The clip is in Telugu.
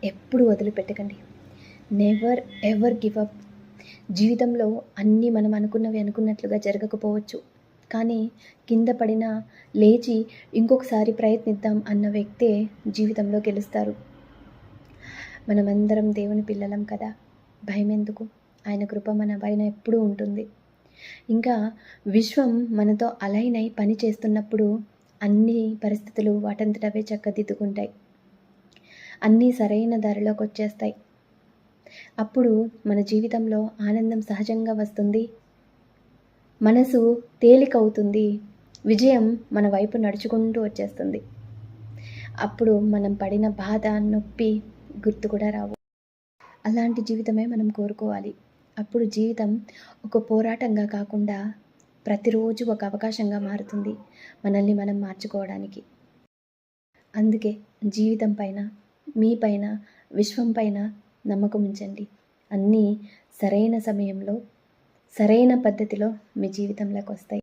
ఎప్పుడు వదిలిపెట్టకండి. Never ever give up. జీవితంలో అన్నీ మనం అనుకున్నవి అనుకున్నట్లుగా జరగకపోవచ్చు, కానీ కింద పడినా లేచి ఇంకొకసారి ప్రయత్నిద్దాం అన్న వ్యక్తే జీవితంలో గెలుస్తారు. మనమందరం దేవుని పిల్లలం కదా, భయం ఎందుకు? ఆయన కృప మన పైన ఎప్పుడూ ఉంటుంది. ఇంకా విశ్వం మనతో అలైన్ అయి పని చేస్తున్నప్పుడు అన్ని పరిస్థితులు వాటంతటవే చక్కదిద్దుకుంటాయి, అన్నీ సరైన దారిలోకి వచ్చేస్తాయి. అప్పుడు మన జీవితంలో ఆనందం సహజంగా వస్తుంది, మనసు తేలికవుతుంది, విజయం మన వైపు నడుచుకుంటూ వచ్చేస్తుంది. అప్పుడు మనం పడిన బాధ, నొప్పి గుర్తు కూడా రావు. అలాంటి జీవితమే మనం కోరుకోవాలి. అప్పుడు జీవితం ఒక పోరాటంగా కాకుండా ప్రతిరోజు ఒక అవకాశంగా మారుతుంది మనల్ని మనం మార్చుకోవడానికి. అందుకే జీవితం పైన, మీ పైన, విశ్వం పైన నమ్మకం ఉంచండి. అన్నీ సరైన సమయంలో, సరైన పద్ధతిలో మీ జీవితంలోకి వస్తాయి.